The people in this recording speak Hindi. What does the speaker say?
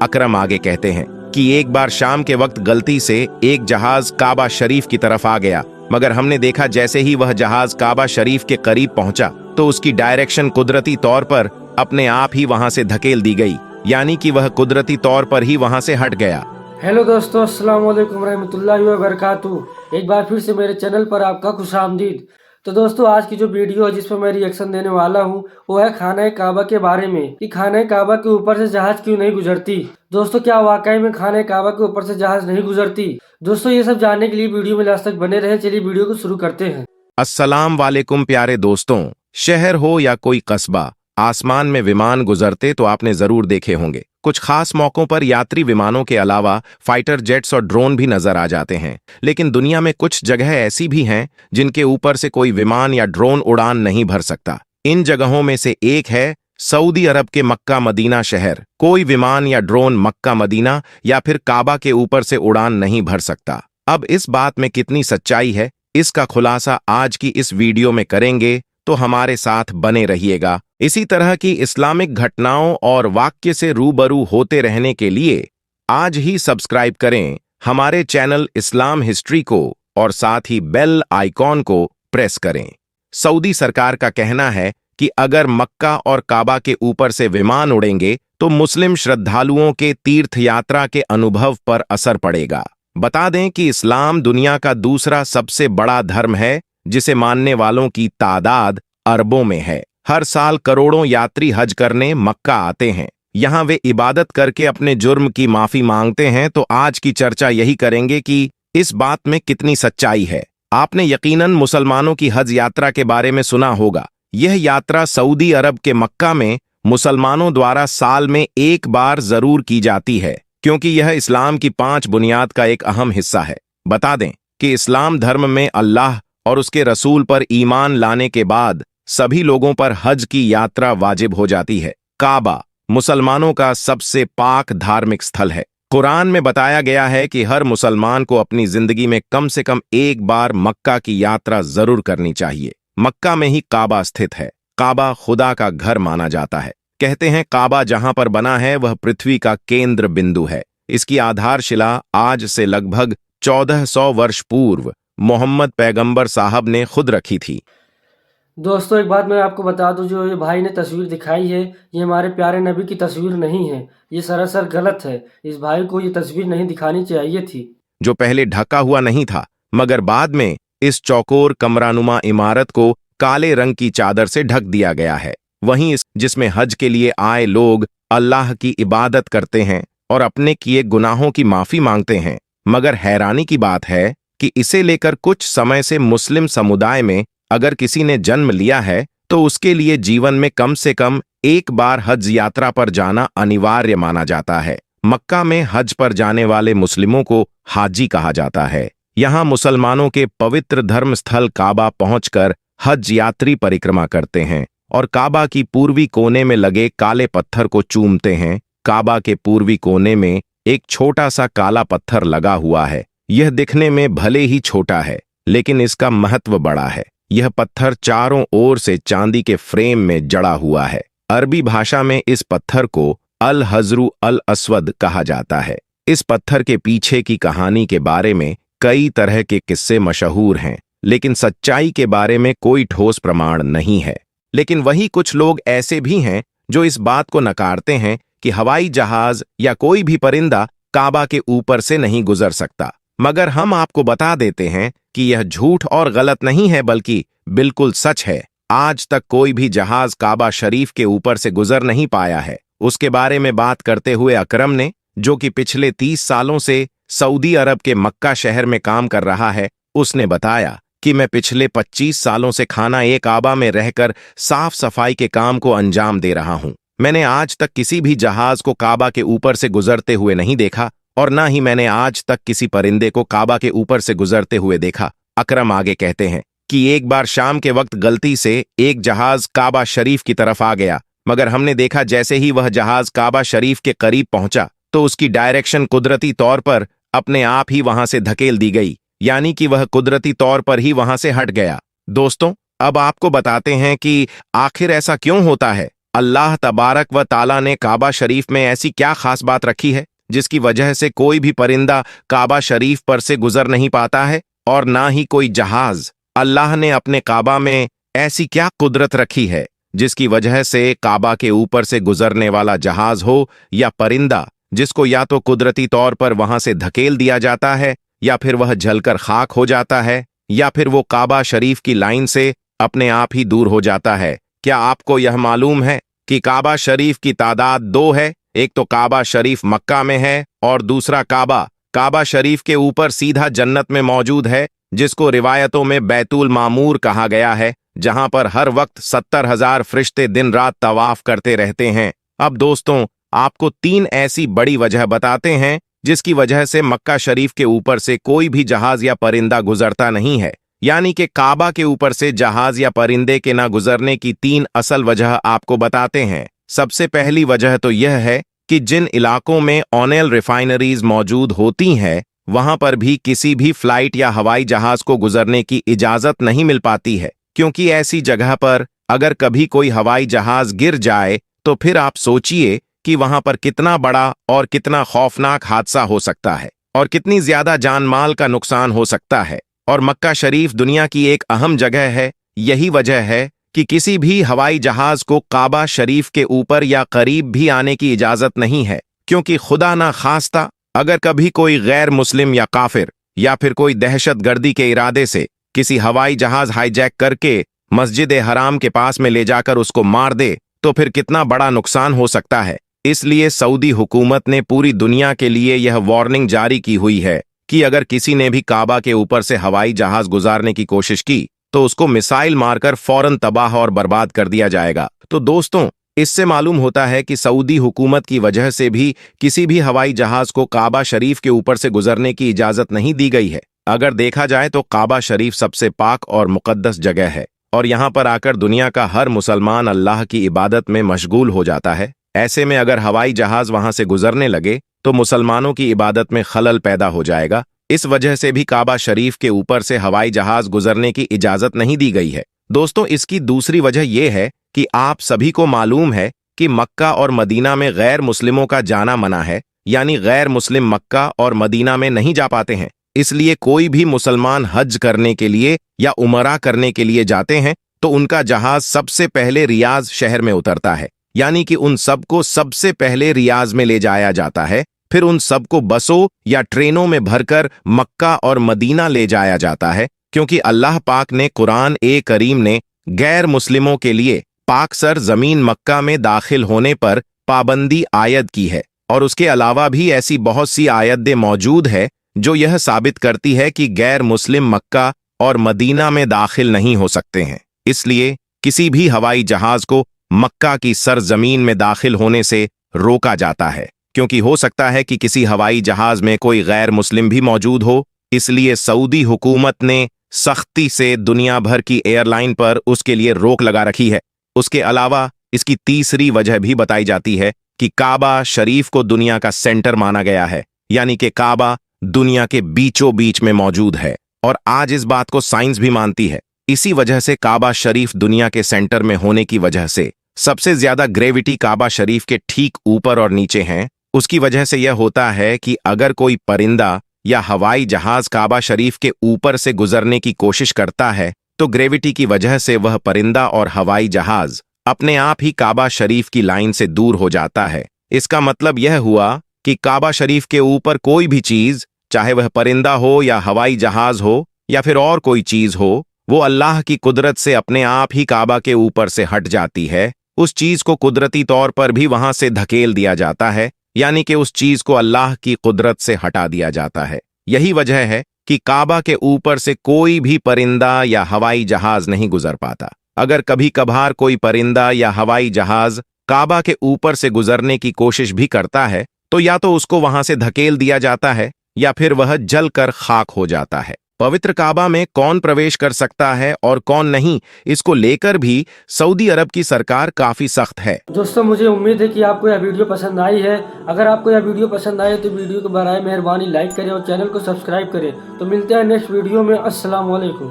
अकरम आगे कहते हैं कि एक बार शाम के वक्त गलती से एक जहाज काबा शरीफ की तरफ आ गया, मगर हमने देखा जैसे ही वह जहाज काबा शरीफ के करीब पहुंचा तो उसकी डायरेक्शन कुदरती तौर पर अपने आप ही वहां से धकेल दी गई, यानी कि वह कुदरती तौर पर ही वहां से हट गया। हेलो दोस्तों, अस्सलाम वालेकुम रहमतुल्लाहि व बरकातुहू। एक बार फिर से मेरे चैनल पर आपका खुशामदीद। तो दोस्तों, आज की जो वीडियो है जिस पर मैं रिएक्शन देने वाला हूँ वो है खाना काबा के बारे में कि खाना काबा के ऊपर से जहाज क्यों नहीं गुजरती। दोस्तों, क्या वाकई में खाना काबा के ऊपर से जहाज नहीं गुजरती? दोस्तों, ये सब जानने के लिए वीडियो में लास्ट तक बने रहे। चलिए वीडियो को शुरू करते हैं। अस्सलाम वालेकुम प्यारे दोस्तों। शहर हो या कोई कस्बा, आसमान में विमान गुजरते तो आपने जरूर देखे होंगे। कुछ खास मौकों पर यात्री विमानों के अलावा फाइटर जेट्स और ड्रोन भी नजर आ जाते हैं, लेकिन दुनिया में कुछ जगह ऐसी भी हैं जिनके ऊपर से कोई विमान या ड्रोन उड़ान नहीं भर सकता। इन जगहों में से एक है सऊदी अरब के मक्का मदीना शहर। कोई विमान या ड्रोन मक्का मदीना या फिर काबा के ऊपर से उड़ान नहीं भर सकता। अब इस बात में कितनी सच्चाई है, इसका खुलासा आज की इस वीडियो में करेंगे, तो हमारे साथ बने रहिएगा। इसी तरह की इस्लामिक घटनाओं और वाक्य से रूबरू होते रहने के लिए आज ही सब्सक्राइब करें हमारे चैनल इस्लाम हिस्ट्री को और साथ ही बेल आइकॉन को प्रेस करें। सऊदी सरकार का कहना है कि अगर मक्का और काबा के ऊपर से विमान उड़ेंगे तो मुस्लिम श्रद्धालुओं के तीर्थ यात्रा के अनुभव पर असर पड़ेगा। बता दें कि इस्लाम दुनिया का दूसरा सबसे बड़ा धर्म है, जिसे मानने वालों की तादाद अरबों में है। हर साल करोड़ों यात्री हज करने मक्का आते हैं। यहाँ वे इबादत करके अपने जुर्म की माफी मांगते हैं। तो आज की चर्चा यही करेंगे कि इस बात में कितनी सच्चाई है। आपने यकीनन मुसलमानों की हज यात्रा के बारे में सुना होगा। यह यात्रा सऊदी अरब के मक्का में मुसलमानों द्वारा साल में एक बार जरूर की जाती है, क्योंकि यह इस्लाम की 5 बुनियाद का एक अहम हिस्सा है। बता दें कि इस्लाम धर्म में अल्लाह और उसके रसूल पर ईमान लाने के बाद सभी लोगों पर हज की यात्रा वाजिब हो जाती है। काबा मुसलमानों का सबसे पाक धार्मिक स्थल है। कुरान में बताया गया है कि हर मुसलमान को अपनी जिंदगी में कम से कम एक बार मक्का की यात्रा जरूर करनी चाहिए। मक्का में ही काबा स्थित है। काबा खुदा का घर माना जाता है। कहते हैं काबा जहां पर बना है वह पृथ्वी का केंद्र बिंदु है। इसकी आधारशिला आज से लगभग 1400 वर्ष पूर्व मोहम्मद पैगंबर साहब ने खुद रखी थी। दोस्तों, एक बात मैं आपको बता दूं, जो ये भाई ने तस्वीर दिखाई है ये हमारे प्यारे नबी की तस्वीर नहीं है। ये सरासर गलत है। इस भाई को ये तस्वीर नहीं दिखानी चाहिए थी। जो पहले ढका हुआ नहीं था, मगर बाद में इस चौकोर कमरानुमा इमारत को काले रंग की चादर से ढक दिया गया है। वहीं जिसमें हज के लिए आए लोग अल्लाह की इबादत करते हैं और अपने किए गुनाहों की माफी मांगते हैं। मगर हैरानी की बात है कि इसे लेकर कुछ समय से मुस्लिम समुदाय में अगर किसी ने जन्म लिया है तो उसके लिए जीवन में कम से कम एक बार हज यात्रा पर जाना अनिवार्य माना जाता है। मक्का में हज पर जाने वाले मुस्लिमों को हाजी कहा जाता है। यहाँ मुसलमानों के पवित्र धर्म स्थल काबा पहुंचकर हज यात्री परिक्रमा करते हैं और काबा की पूर्वी कोने में लगे काले पत्थर को चूमते हैं। काबा के पूर्वी कोने में एक छोटा सा काला पत्थर लगा हुआ है। यह दिखने में भले ही छोटा है, लेकिन इसका महत्व बड़ा है। यह पत्थर चारों ओर से चांदी के फ्रेम में जड़ा हुआ है। अरबी भाषा में इस पत्थर को अल हजरू अल अस्वद कहा जाता है। इस पत्थर के पीछे की कहानी के बारे में कई तरह के किस्से मशहूर हैं, लेकिन सच्चाई के बारे में कोई ठोस प्रमाण नहीं है। लेकिन वही कुछ लोग ऐसे भी हैं जो इस बात को नकारते हैं कि हवाई जहाज या कोई भी परिंदा काबा के ऊपर से नहीं गुजर सकता। मगर हम आपको बता देते हैं कि यह झूठ और गलत नहीं है, बल्कि बिल्कुल सच है। आज तक कोई भी जहाज काबा शरीफ के ऊपर से गुजर नहीं पाया है। उसके बारे में बात करते हुए अकरम ने, जो कि पिछले 30 सालों से सऊदी अरब के मक्का शहर में काम कर रहा है, उसने बताया कि मैं पिछले 25 सालों से खाना काबा में रहकर साफ सफाई के काम को अंजाम दे रहा हूं। मैंने आज तक किसी भी जहाज को काबा के ऊपर से गुजरते हुए नहीं देखा और न ही मैंने आज तक किसी परिंदे को काबा के ऊपर से गुजरते हुए देखा। अकरम आगे कहते हैं कि एक बार शाम के वक्त गलती से एक जहाज काबा शरीफ की तरफ आ गया, मगर हमने देखा जैसे ही वह जहाज काबा शरीफ के करीब पहुंचा तो उसकी डायरेक्शन कुदरती तौर पर अपने आप ही वहां से धकेल दी गई, यानी कि वह कुदरती तौर पर ही वहां से हट गया। दोस्तों, अब आपको बताते हैं कि आखिर ऐसा क्यों होता है। अल्लाह तबारक व ताला ने काबा शरीफ में ऐसी क्या खास बात रखी है जिसकी वजह से कोई भी परिंदा काबा शरीफ पर से गुजर नहीं पाता है और ना ही कोई जहाज। अल्लाह ने अपने काबा में ऐसी क्या कुदरत रखी है जिसकी वजह से काबा के ऊपर से गुजरने वाला जहाज हो या परिंदा, जिसको या तो कुदरती तौर पर वहां से धकेल दिया जाता है या फिर वह जलकर खाक हो जाता है या फिर वो काबा शरीफ की लाइन से अपने आप ही दूर हो जाता है। क्या आपको यह मालूम है कि काबा शरीफ की तादाद दो है? एक तो काबा शरीफ मक्का में है और दूसरा काबा शरीफ के ऊपर सीधा जन्नत में मौजूद है, जिसको रिवायतों में बैतुल मामूर कहा गया है, जहां पर हर वक्त 70,000 फरिश्ते दिन रात तवाफ करते रहते हैं। अब दोस्तों, आपको 3 ऐसी बड़ी वजह बताते हैं जिसकी वजह से मक्का शरीफ के ऊपर से कोई भी जहाज या परिंदा गुजरता नहीं है। यानी कि काबा के ऊपर से जहाज या परिंदे के ना गुजरने की 3 असल वजह आपको बताते हैं। सबसे पहली वजह तो यह है कि जिन इलाकों में ऑयल रिफाइनरीज मौजूद होती हैं, वहां पर भी किसी भी फ्लाइट या हवाई जहाज को गुजरने की इजाजत नहीं मिल पाती है, क्योंकि ऐसी जगह पर अगर कभी कोई हवाई जहाज गिर जाए तो फिर आप सोचिए कि वहां पर कितना बड़ा और कितना खौफनाक हादसा हो सकता है और कितनी ज्यादा जान माल का नुकसान हो सकता है। और मक्का शरीफ दुनिया की एक अहम जगह है। यही वजह है कि किसी भी हवाई जहाज को काबा शरीफ के ऊपर या करीब भी आने की इजाजत नहीं है, क्योंकि खुदा ना खास्ता अगर कभी कोई गैर मुस्लिम या काफिर या फिर कोई दहशतगर्दी के इरादे से किसी हवाई जहाज हाईजैक करके मस्जिद हराम के पास में ले जाकर उसको मार दे तो फिर कितना बड़ा नुकसान हो सकता है। इसलिए सऊदी हुकूमत ने पूरी दुनिया के लिए यह वार्निंग जारी की हुई है कि अगर किसी ने भी काबा के ऊपर से हवाई जहाज गुजारने की कोशिश की तो उसको मिसाइल मारकर फौरन तबाह और बर्बाद कर दिया जाएगा। तो दोस्तों, इससे मालूम होता है कि सऊदी हुकूमत की वजह से भी किसी भी हवाई जहाज को काबा शरीफ के ऊपर से गुजरने की इजाजत नहीं दी गई है। अगर देखा जाए तो काबा शरीफ सबसे पाक और मुकद्दस जगह है और यहाँ पर आकर दुनिया का हर मुसलमान अल्लाह की इबादत में मशगूल हो जाता है। ऐसे में अगर हवाई जहाज वहां से गुजरने लगे तो मुसलमानों की इबादत में खलल पैदा हो जाएगा। इस वजह से भी काबा शरीफ के ऊपर से हवाई जहाज गुजरने की इजाजत नहीं दी गई है। दोस्तों, इसकी दूसरी वजह यह है कि आप सभी को मालूम है कि मक्का और मदीना में गैर मुस्लिमों का जाना मना है, यानी गैर मुस्लिम मक्का और मदीना में नहीं जा पाते हैं। इसलिए कोई भी मुसलमान हज करने के लिए या उमरा करने के लिए जाते हैं तो उनका जहाज सबसे पहले रियाज शहर में उतरता है, यानी कि उन सबको सबसे पहले रियाज में ले जाया जाता है, फिर उन सबको बसों या ट्रेनों में भरकर मक्का और मदीना ले जाया जाता है, क्योंकि अल्लाह पाक ने कुरान ए करीम ने गैर मुस्लिमों के लिए पाकसर जमीन मक्का में दाखिल होने पर पाबंदी आयद की है। और उसके अलावा भी ऐसी बहुत सी आयतें मौजूद है जो यह साबित करती है कि गैर मुस्लिम मक्का और मदीना में दाखिल नहीं हो सकते हैं। इसलिए किसी भी हवाई जहाज को मक्का की सरजमीन में दाखिल होने से रोका जाता है, क्योंकि हो सकता है कि किसी हवाई जहाज में कोई गैर मुस्लिम भी मौजूद हो। इसलिए सऊदी हुकूमत ने सख्ती से दुनिया भर की एयरलाइन पर उसके लिए रोक लगा रखी है। उसके अलावा इसकी तीसरी वजह भी बताई जाती है कि काबा शरीफ को दुनिया का सेंटर माना गया है, यानी कि काबा दुनिया के बीचों बीच में मौजूद है और आज इस बात को साइंस भी मानती है। इसी वजह से काबा शरीफ दुनिया के सेंटर में होने की वजह से सबसे ज्यादा ग्रेविटी काबा शरीफ के ठीक ऊपर और नीचे हैं। उसकी वजह से यह होता है कि अगर कोई परिंदा या हवाई जहाज काबा शरीफ के ऊपर से गुजरने की कोशिश करता है तो ग्रेविटी की वजह से वह परिंदा और हवाई जहाज अपने आप ही काबा शरीफ की लाइन से दूर हो जाता है। इसका मतलब यह हुआ कि काबा शरीफ के ऊपर कोई भी चीज, चाहे वह परिंदा हो या हवाई जहाज हो या फिर और कोई चीज हो, वो अल्लाह की कुदरत से अपने आप ही काबा के ऊपर से हट जाती है। उस चीज को कुदरती तौर पर भी वहां से धकेल दिया जाता है, यानी कि उस चीज को अल्लाह की कुदरत से हटा दिया जाता है। यही वजह है कि काबा के ऊपर से कोई भी परिंदा या हवाई जहाज नहीं गुजर पाता। अगर कभी कभार कोई परिंदा या हवाई जहाज काबा के ऊपर से गुजरने की कोशिश भी करता है तो या तो उसको वहां से धकेल दिया जाता है या फिर वह जलकर खाक हो जाता है। पवित्र काबा में कौन प्रवेश कर सकता है और कौन नहीं, इसको लेकर भी सऊदी अरब की सरकार काफी सख्त है। दोस्तों, मुझे उम्मीद है कि आपको यह वीडियो पसंद आई है। अगर आपको यह वीडियो पसंद आए तो वीडियो को बराए मेहरबानी लाइक करें और चैनल को सब्सक्राइब करें। तो मिलते हैं नेक्स्ट वीडियो में। अस्सलाम वालेकुम।